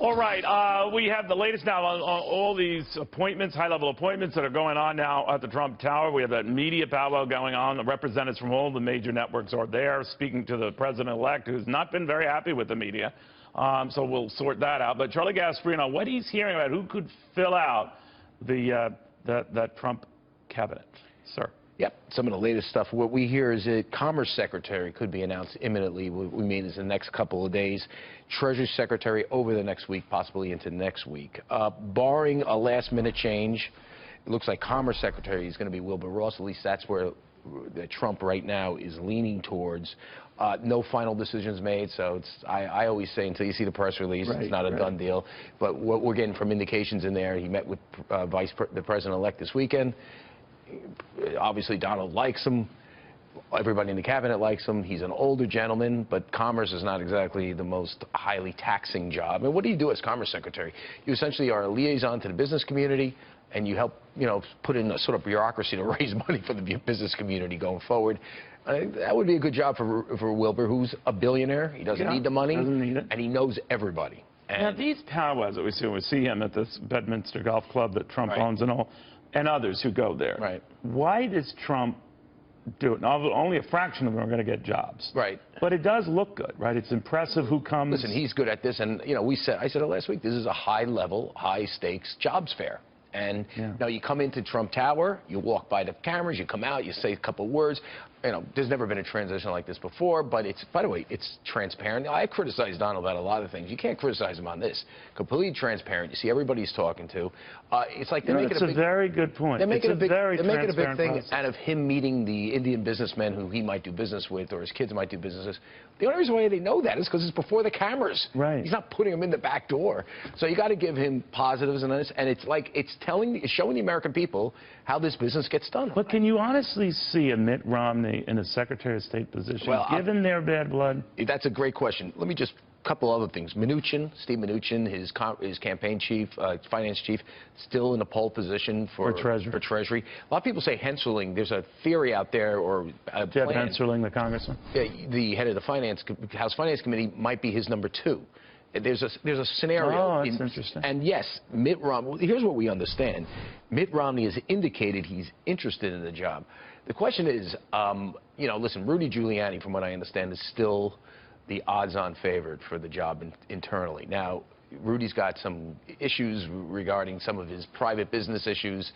All right, we have the latest now on all these appointments, high-level appointments that are going on now at the Trump Tower. We have that media powwow going on. The representatives from all the major networks are there speaking to the president-elect, who's not been very happy with the media. So we'll sort that out. But Charlie Gasparino, what he's hearing about who could fill out that Trump cabinet, sir? Yep, some of the latest stuff. What we hear is that Commerce Secretary could be announced imminently. What we mean is the next couple of days. Treasury Secretary over the next week, possibly into next week. Barring a last-minute change, it looks like Commerce Secretary is going to be Wilbur Ross. At least that's where Trump right now is leaning towards. No final decisions made, so it's, I always say until you see the press release, it's not a done deal. But what we're getting from indications in there, he met with the President-elect this weekend. Obviously, Donald likes him. Everybody in the cabinet likes him. He's an older gentleman, but commerce is not exactly the most highly taxing job. And what do you do as Commerce Secretary? You essentially are a liaison to the business community, and you help, put in a sort of bureaucracy to raise money for the business community going forward. That would be a good job for Wilbur, who's a billionaire. He doesn't need the money, and he knows everybody. And now, these powwows that we see him at this Bedminster Golf Club that Trump owns and all, and others who go there. Right. Why does Trump do it? Now, only a fraction of them are going to get jobs. Right. But it does look good, right? It's impressive who comes. Listen, he's good at this, and I said it last week. This is a high-level, high-stakes jobs fair. And now you come into Trump Tower, you walk by the cameras, you come out, you say a couple words. There's never been a transition like this before, but by the way, it's transparent. I criticize Donald about a lot of things. You can't criticize him on this. Completely transparent. You see everybody he's talking to. It's like they're making a very good point. They're making a big thing process out of him meeting the Indian businessmen who he might do business with, or his kids might do business with. The only reason why they know that is because it's before the cameras. Right. He's not putting them in the back door. So you got to give him positives in this, and it's like it's showing the American people how this business gets done. But can you honestly see a Mitt Romney in a Secretary of State position, given their bad blood? That's a great question. Let me just couple other things. Steve Mnuchin, his campaign chief, finance chief, still in a pole position for Treasury. A lot of people say Hensarling. There's a theory out there, or a Jeff Hensarling, the congressman. The head of the House Finance Committee, might be his number 2. There's a scenario. Oh, that's interesting. And yes, Mitt Romney. Here's what we understand: Mitt Romney has indicated he's interested in the job. The question is, listen, Rudy Giuliani, from what I understand, is still the odds-on favorite for the job internally. Now, Rudy's got some issues regarding some of his private business issues.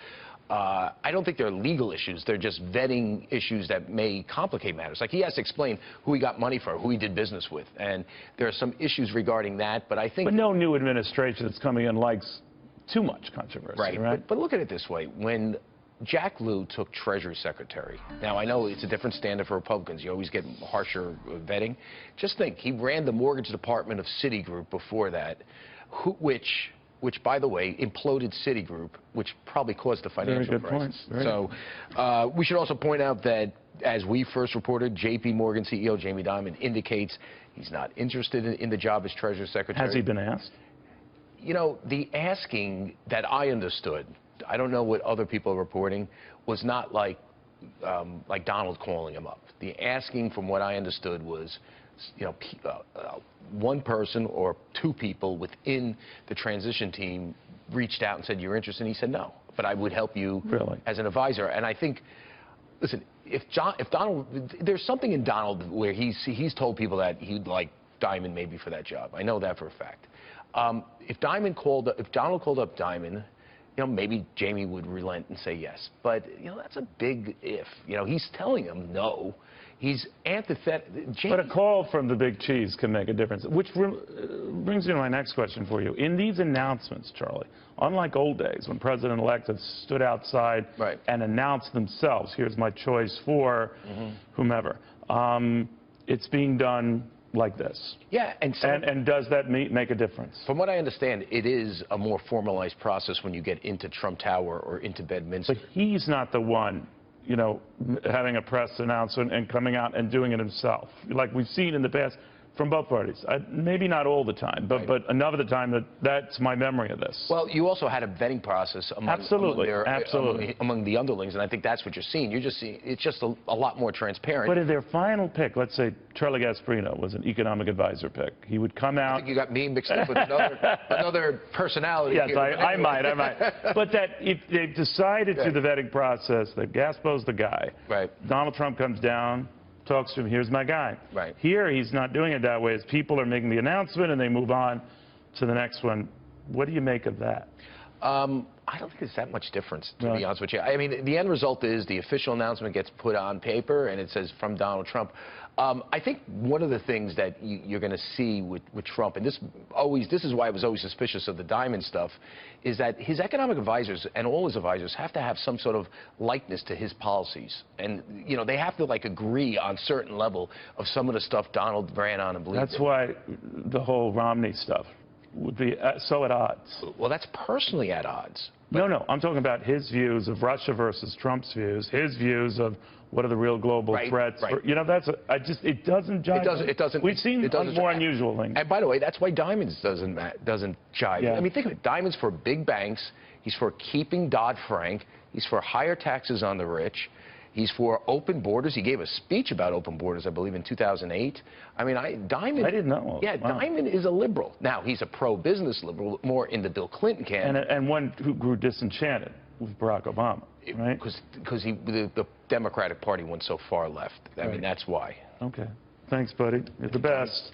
I don't think they're legal issues. They're just vetting issues that may complicate matters. Like, he has to explain who he got money for, who he did business with. And there are some issues regarding that, but I think... But no new administration that's coming in likes too much controversy, right? But look at it this way. When Jack Lew took Treasury Secretary. Now, I know it's a different standard for Republicans. You always get harsher vetting. Just think, he ran the mortgage department of Citigroup before that, which, by the way, imploded Citigroup, which probably caused the financial crisis. So we should also point out that, as we first reported, J.P. Morgan CEO Jamie Dimon indicates he's not interested in the job as Treasury Secretary. Has he been asked? The asking that I understood, I don't know what other people are reporting, was not like Donald calling him up. The asking, from what I understood, was, one person or 2 people within the transition team reached out and said, "You're interested?" And he said, "No, but I would help you as an advisor." And I think, listen, if Donald, there's something in Donald where he's told people that he'd like Dimon maybe for that job. I know that for a fact. If Donald called up Dimon, maybe Jamie would relent and say yes. But, that's a big if. He's telling him no. He's antithetic. But a call from the big cheese can make a difference, which brings me to my next question for you. In these announcements, Charlie, unlike old days when President-elect had stood outside and announced themselves, here's my choice for whomever, it's being done like this. Yeah, and does that make a difference? From what I understand, it is a more formalized process when you get into Trump Tower or into Bedminster. But he's not the one, having a press announcement and coming out and doing it himself. Like we've seen in the past, From both parties. Maybe not all the time, but enough of the time that's my memory of this. Well, you also had a vetting process among the underlings, and I think that's what you're seeing. You're just seeing it's just a lot more transparent. But in their final pick, let's say Charlie Gasparino was an economic advisor pick. He would come out. I think you got me mixed up with another personality. Yes, here. I might. But that if they've decided through the vetting process that Gaspo's the guy, right. Donald Trump comes down, talks to him, here's my guy. Right. Here, he's not doing it that way. As people are making the announcement and they move on to the next one. What do you make of that? I don't think there's that much difference, to be honest with you. I mean, the end result is the official announcement gets put on paper, and it says from Donald Trump. I think one of the things that you're going to see with Trump, and this is why I was always suspicious of the diamond stuff, is that his economic advisors and all his advisors have to have some sort of likeness to his policies. And, you know, they have to, like, agree on certain level of some of the stuff Donald ran on and believed in. That's why the whole Romney stuff would be so at odds. Well, that's personally at odds. No, I'm talking about his views of Russia versus Trump's views, his views of what are the real global threats. Right. You know, it doesn't jive. It doesn't. We've seen more unusual things. And by the way, that's why Diamonds doesn't jive. Yeah. I mean, think of it. Diamonds for big banks. He's for keeping Dodd-Frank. He's for higher taxes on the rich. He's for open borders. He gave a speech about open borders, I believe, in 2008. I mean, Diamond... I didn't know. Yeah, wow. Diamond is a liberal. Now, he's a pro-business liberal, more in the Bill Clinton camp. And one who grew disenchanted with Barack Obama, right? Because the Democratic Party went so far left. I mean, that's why. Okay. Thanks, buddy. You're the best.